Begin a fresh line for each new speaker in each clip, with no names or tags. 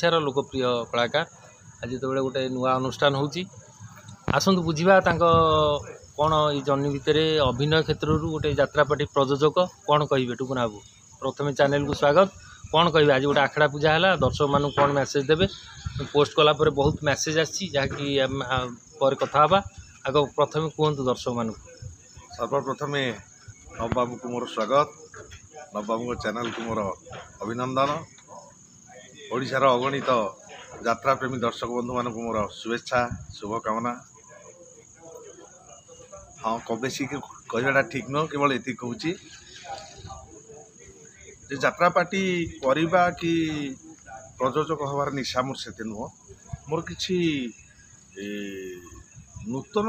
ओडिशार लोकप्रिय कलाकार आज जो गोटे नुआ अनुष्ठान होची आसतु बुझा कौन ये जर्नी भितर अभिनय क्षेत्र गोटे यात्रापाटी प्रयोजक कौन कहे टुकुना बाबू प्रथम चैनल को स्वागत कौन कहे आज गोटे आखड़ा पूजा है दर्शक मान कौन मेसेज देवे पोस्ट कलापर बहुत मेसेज आसी जहाँकि कथा आग प्रथम कहतु दर्शक मान
सर्वप्रथम नवबाबू को मोर स्वागत नवबाबू चैनल को मोर अभिनंदन ओडिशार अगणित यात्रा प्रेमी दर्शक बंधु मान मोर शुभेच्छा शुभकामना। हाँ बेसी कहवाटा ठीक नुह केवल ये कहूँ यात्रा पार्टी करवा कि प्रयोजक हबार निशा मोर से नुह मोर कि नूतन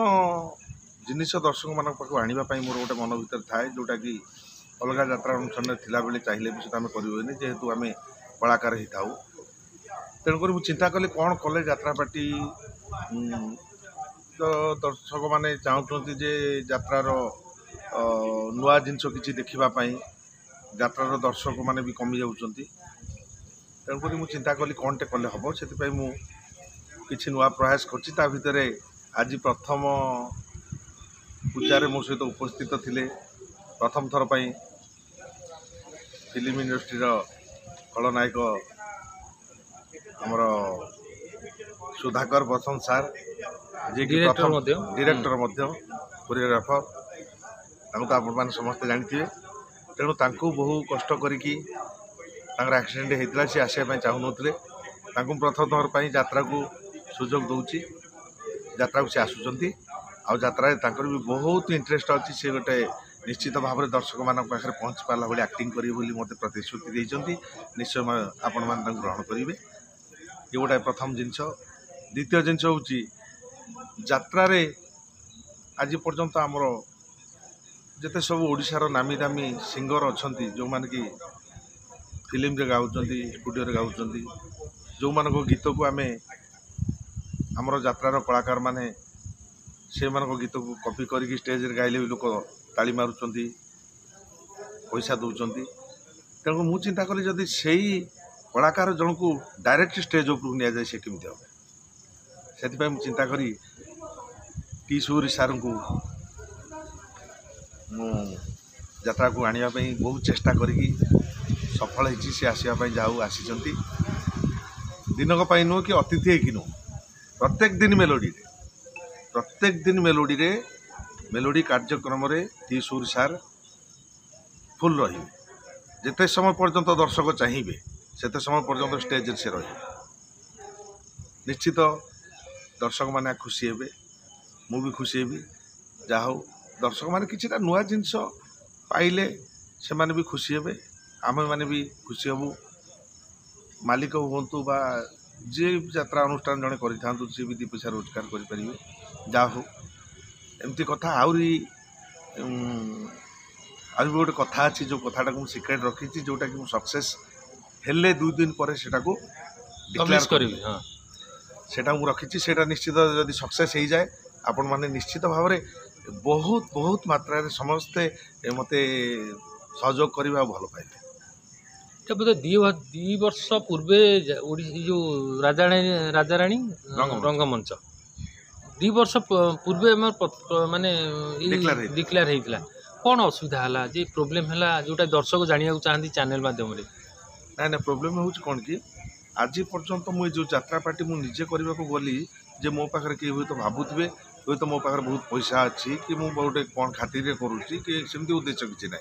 जिनिस दर्शक मान पाखु आने मोर गोटे मन भर थाए जोटा कि अलग यात्रा अनुष्ठान थिला बेले चाहिए भी आम करें जेहेतु आम कलाकार ही था तेणुक चिंता कली कौन कले यात्रा पार्टी तो दर्शक मैंने चाहते जे यात्रार नुआ जिनस किसी देखापी यात्रार दर्शक मैंने भी कमी जाऊँच तेणुक चिंता कली कौन टे कले हम से किसी नुआ प्रयास कर भितर आज प्रथम पूजार मो सहित उपस्थित थिले प्रथम थर पर फिल्म इंडस्ट्री खलनायक आमर सुधाकर बसंत सार जी
डायरेक्टर
कोरियोग्राफर तो आप समस्ते जानते तेणु बहु कष्ट करके एक्सीडेंट होता सी आसपा चाहून प्रथम थर पर यात्रा को सुजोग दूची यात्रा को सी आसुँच आत्रा भी बहुत इंटरेस्ट अच्छी से गोटे निश्चित भाव में दर्शक मान पाखे पहुँची पारा भाई एक्टिंग करेंगे मत प्रतिश्रुति देते निश्चय आपण मैंने ग्रहण करेंगे ये गोटे प्रथम जिनस द्वितीय जिनस हूँ यात्रा आज पर्यंत आमर जिते सब ओडिशार नामी दामी सिंगर अच्छा जो मैंने कि फिल्म रे गाँच स्टूडियो रे गाँच जो मान गीत को आम आमर यात्रार कलाकार माने से गीत को कॉपी करके स्टेज रे गाइले भी लोक ताली मारुंच पैसा दौरान तेणु मु चिंता कली जदि से कलाकार जन को डायरेक्ट स्टेज उपरକୁ निया से केमी हम से चिंता करी टी सूरी सार को यात्रा को आने बहुत चेष्टा करी सफल होती सी आसवाई जाऊ आसी दिनक नुह कि अतिथि है कि नुह प्रत्येक दिन मेलोडी रे मेलोडी कार्यक्रम रे टी सूरी सार फुल रही जिते समय पर्यंत दर्शक चाहिए सेते समय पर्यंत स्टेज से रही निश्चित दर्शक माने खुशी हे मु भी खुशी हेबी जहा दर्शक माने किछिटा नुआ जिनस पाइले से माने भी खुशी हे आम माने भी खुशी हबू मालिक हूँ बा जे यात्रा अनुष्ठान जड़े कर सी भी दी पैसा रोजगार करें जा हो एमती कथा आउरी भी गोटे कथा अच्छी जो कथाटा को सिक्रेट रखी जोटा कि सक्सेस हेले 2 दिन पर सेटा को डिक्लेयर करी सेटा मु रखी सेटा निश्चित जदि सक्सेस हो जाए आपण माने निश्चित भाव में बहुत बहुत मात्रा रे समस्ते मते सहयोग करबा भल पाइबे
बोधे 2 वर्ष पूर्वे जो राजाराणी रंगमंच 2 वर्ष पूर्वे माने डिक्लेयर होता कौन असुविधा है जे प्रोब्लेम है जोटा दर्शक जाना चाहती चैनल माध्यम
ना प्रोब्लेम हूँ कौन कि आज पर्यंत मुझे जो यात्रा पार्टी मुझे निजे करने को गली जे मो पाखे किए हुए तो भावुवे हुए तो मो पाखे बहुत पैसा अच्छी कि मुझे गोटे कौन खातिर करुच्ची कि सेमती उद्देश्य किसी ना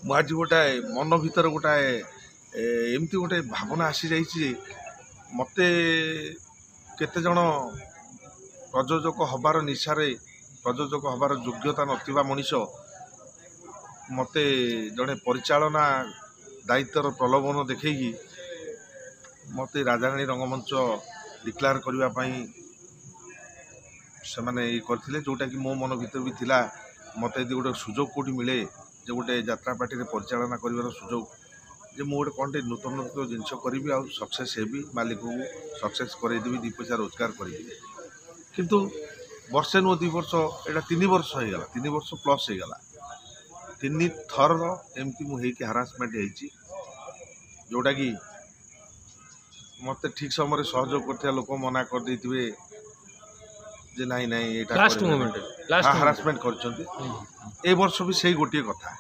मुझे गोटे मन भर गोटे एमती गोटे भावना आसी जाइए मत केते जन प्रयोजक हबार निशारे प्रयोजक हबार योग्यता नथिबा मनीष मते जड़े परिचालना दायित्वर प्रलोभन देखी मते राजाराणी रंगमंच डिक्लेयर करने से मैंने ये करते जोटा कि मो मन भर भी थिला मते यदि गोटे सुजोग कोटी मिले जो गोटे यात्रा पार्टी परिचालना कर सुजोग जे मु गोटे कौन नूतन नूतन जिनस करी आ सक्सेस हेबी मालिक को सक्सेस करदेवी 2 पैसा रोजगार करी किंतु वर्षे नुह 2 वर्ष एटा 3 वर्ष हो गला 3 वर्ष प्लस हो गला 3 थर एमती मुझे हारासमेंट जोटा कि मते ठीक समय सहयोग करथिया लोक मना कर देथिबे जे नहीं नहीं एटा
लास्ट मोमेंट लास्ट
हारासमेंट करछन्ती ए वर्ष भी सही गोटे कथा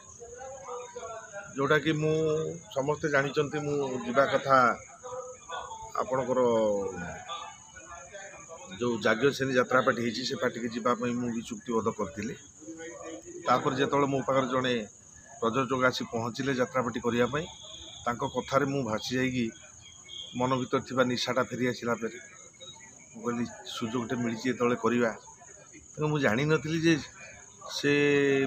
जोटा कि मु समस्ते जानिचंती मु जिबा कथा आपणकर जो जाग्य श्रेणी यात्रा पार्टी होती से पार्टी के जीवाई मुझे चुक्तिबद्ध करती जो मो पाखे जड़े प्रयोजक आसी पहुँचले यात्रा पार्टी करने कथार मु भासी जाकि मन भर थी निशाटा फेरी आसला कहली सुजोगटे मिली जो करवा तो मुझे जानी नी जे से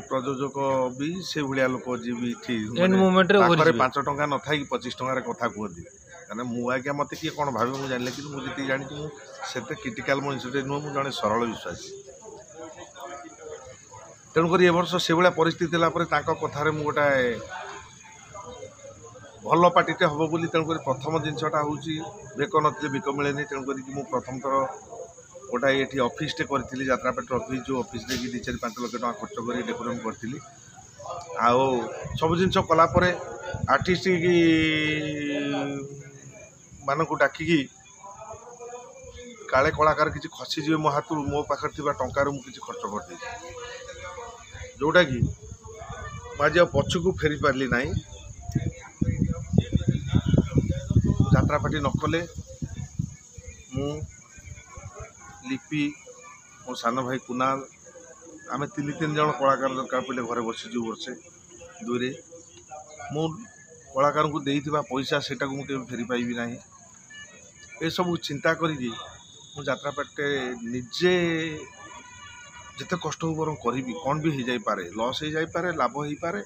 प्रयोजक भी से भाया लोक जी भी ठीक 5 टंका न था 25 टंकार कथा कहती कहना मुझे मत किए कौन भाव मुझे जानी कि मुझे जानी मुझे क्रिटिकाल मनुष्य नुह मुझे जड़े सरल विश्वासी तेणुक ए वर्ष से भाया परिस्थिति कथार मुझे गोटाए भल पार्टीटे हम बोली तेणुक प्रथम जिनसटा हूँ बेक नी बेक मिले तेणुक मुझे प्रथम थर गोटाए ये अफिसटे करी यात्रा पार्टी अफिस जो अफिस 2-4-5 लाख टका खर्च कर डेकोरेट करी आउ सब जिन कलापर आर्टिस्ट मानक डाकिकी काले कलाकार किसी खसीजे मो हाथ मो पाखे टंकार मुझे खर्च कर जोटा कि मुझे पछक फेरी पार्ली ना यात्रा पार्टी नकले मु लिपि मो सान भाई कुनाल आम 3 जन कलाकार दरकार पड़े घरे बसीचु वर्षे दूरे मु कलाकार को देइथिबा पैसा सेटा को मुझे फेरी पाइबी ना ये सब चिंता करी मु यात्रा पार्टी निजे जिते कष्ट हो बर करी कौन भी हो जाई पारे लॉस हो जाई पारे लाभ हो पारे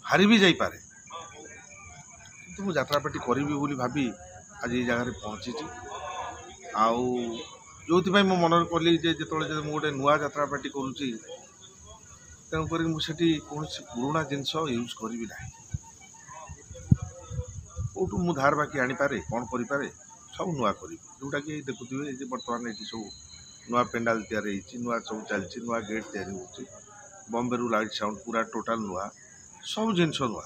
हारी भी जाई पारे किंतु मु यात्रा पार्टी करी बोली भाभी आज ये जगह पहुँची आउ जो मो मन कली जो गोटे नुआ यात्रा पार्टी करुँची तेणुक मुझे कौन पुराणा जिनस यूज करी ना कौटू मु धार बाकी आनीपे कौन करें सब नुआ करी जोटा कि देखुए बर्तमान ये सब नुआ पेंडाल तैयारी नुआ सब चलती नुआ गेट तैयारी होची बॉम्बे रू लाइट साउंड पूरा टोटाल नुआ सब जिनस नुआ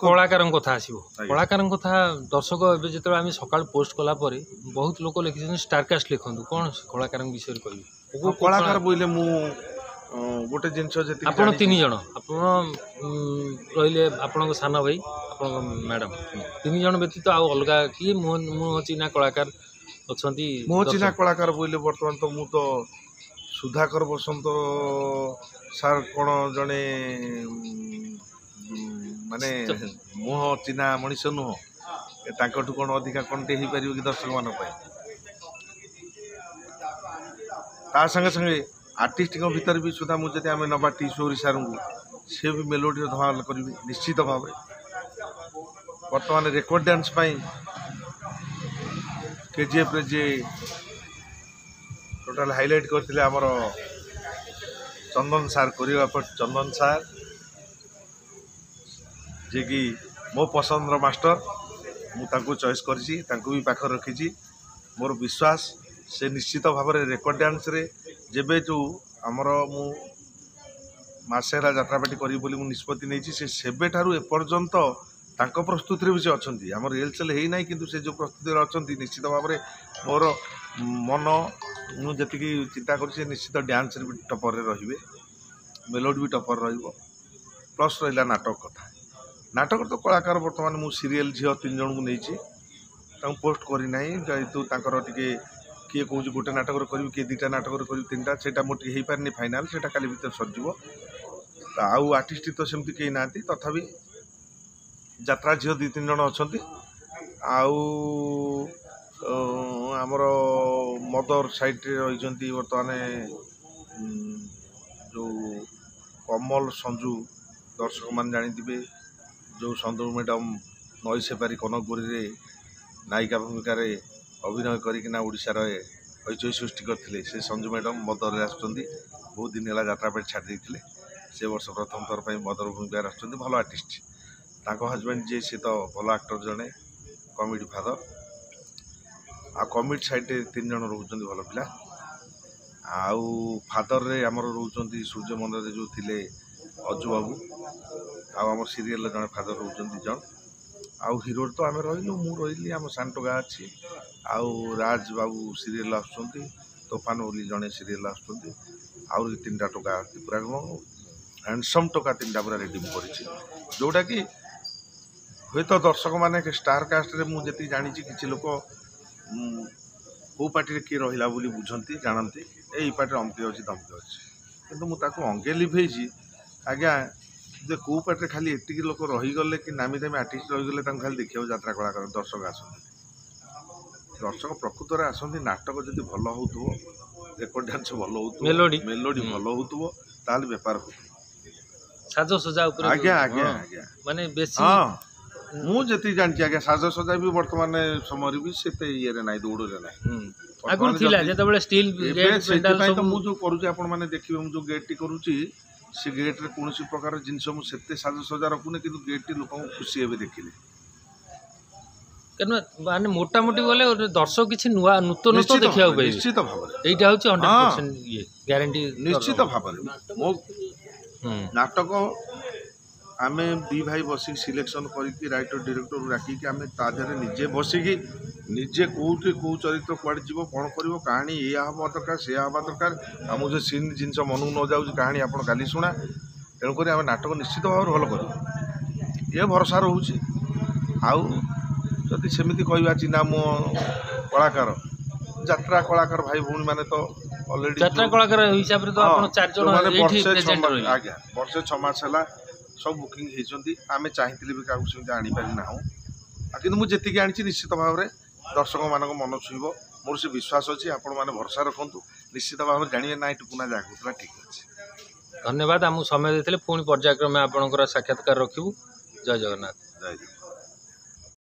कलाकार कथा आसो कलाकार कथा दर्शक एवं जो आम सका पोस्ट कलापर बहुत लोग लिखी स्टारकास्ट लिखु कौन कलाकार विषय कह
कलाकार बोले मु गोटे जिनस
आप 3 जन आप रही आपण सान भाई आप मैडम 3 जन व्यतीत आउ अलग किए मुह चिन्हा कलाकार अच्छा
मो चिन्हा कलाकार बोले बर्तमान तो मु तो सुधाकर बसंत सार कौन जड़े माने मुह चिन्हा मनीष नुह ताकू कौन अधिका कौन टे हो पार कि दर्शक मान संगे संगे आर्टिस्ट भीतर भी सुधा मुझे आम नवा टी सोरी सार सी भी मेलोडी धमाल करी निश्चित भाव बर्तमान रेकर्ड डांस केजीएफ रे जे टोटाल हाईलाइट करते आमर चंदन सार कोरियोग्राफर चंदन सार जे कि मो पसंद मास्टर मुझे चॉइस करछि तांको भी पाखर रखी मोर विश्वास से निश्चित भाव में रेकर्ड डांस रे जेबे जो आमर मु मासेरा यात्रा पार्टी करी बोली मु निष्पत्ति नहीं से सेबे ठारू एपर्यंत तांको प्रस्तुति भी से अच्छी आम रिहर्सल है ना कि से जो प्रस्तुति अच्छा निश्चित भाव में मोर मन मुझे चिंता कर निश्चित डांस भी टपर रे मेलोडी भी टपर प्लस रहा नाटक कथा नाटक तो कलाकार बर्तमान मु सीरियल झील 3 जन को नहीं पोस्ट करना जेहेतु टे किए कौन गोटे नाटक करी किए 2टा नाटक करी 3टा से मोटे हो पारे फाइनाल से काली भर सरज आउ आर्टिस्ट तो सेमती कहीं ना तथापि यात्रा झील 2-3 जन अच्छा आमर मदर साइड रही बर्तमान जो कमल संजू दर्शक मान जानी जो संजू मैडम नई सेपारी कनकपुरी नायिका भूमिका अभिनय करना ओडार हईचई सृष्टि करते से संजू मैडम मदर बहुत दिन है यात्रा पार्टी छाड़ी से वर्ष प्रथम थर पर मदर भूमिका आसुँच भल आर्टिस्ट हजबैंड जी सी तो भल आक्टर जड़े कमेडी फादर आ कमेडी साइड 3 जन रोच भल पिला आउ फादर रे आमर रोच सूर्य मंदिर जो थे अजु बाबू आम सीरियल जड़े फादर रोच जन आउ हिरो तो आम रही मु रही आम सांटोगा अच्छी आउ राज बाबू सीरियल आसुँच तोफान बोली जड़े सीरियल आसुँच आउ 3टा टोका पूरा हैंडसम टोका 3टा पूरा रेडी जोटा कि हे तो दर्शक माने स्टार कास्ट रे मु जति जानी किसी लोक कौ पार्टी किए रहा बोली बुझती जानती ए पार्टी अमके अच्छी धमके अच्छी कितु मुझे अंगे लिभेजी आज्ञा जे कौ पार्टी खाली एतिक लोक रहीगले कि नामी दामी आर्टिस्ट रहीगले खाली देखा यात्रा कलाकार दर्शक आसती दर्शक प्रकृत में आसती नाटक जब भल हो रेकर्ड डांस भल हो मेलोडी भल हो बेपार हो
साजसजा
आज्ञा आज्ञा आज्ञा
माने बेसी
हाँ मुझे जानची आज्ञा साजसजा भी वर्तमान समय भी से ये ना दौड़ ना
आगुन थिला जेतबेले स्टील गेट पेंडाल सब
मु जो करूची आपण माने देखिबे मु जो गेट टी करूची से गेट रे कोनोसी प्रकार जिंस मु सेते साजसजा रखुने किंतु गेट टी लोक खुशी हेबे देखिले
केन माने मोटा मोटी बोले दर्शक किछि नुवा नूतन तो देखिया होबे
निश्चित भाबरे
एटा होची 100% ये गारंटी
निश्चित भाबरे मो नाटक आमे दी भाई बसी सिलेक्शन करके राइटर डायरेक्टर राखी आम ताधे निजे बसिकी निजे कौटे कौ चरित्र कुआड़े जीव कौन कर कहानी या हवा दरकार से हवा दरकार आम जो सीन जिनस मन न जाऊँ कहानी आप काली शुणा तेणुक आम नाटक निश्चित भाव भल कर ये भरोसा रोचे आदि सेमती कहवा चिन्ह मो कलाकार यात्रा कलाकार भाई भौणी मैंने तो ऑलरेडी
यात्रा कलाकार हिसाब रे तो आपण 4 जण एठी प्रेजेंट रही
आज्ञा वर्षे 6 मास है सब बुकिंग होती आम चाहते भी क्या सेमती आनीपारि ना कि मुझे आनी निश्चित भाव में दर्शक मान मन छुईब मोर से विश्वास अच्छी आपण मैंने भरोसा रखु निश्चित भाव में जानवे ना टुकुना जगह ठीक अच्छे
धन्यवाद आमको समय देते पुणी पर्यायक्रमे आपणकर साक्षात्कार रखिबू जय जगन्नाथ
जय जगन्नाथ।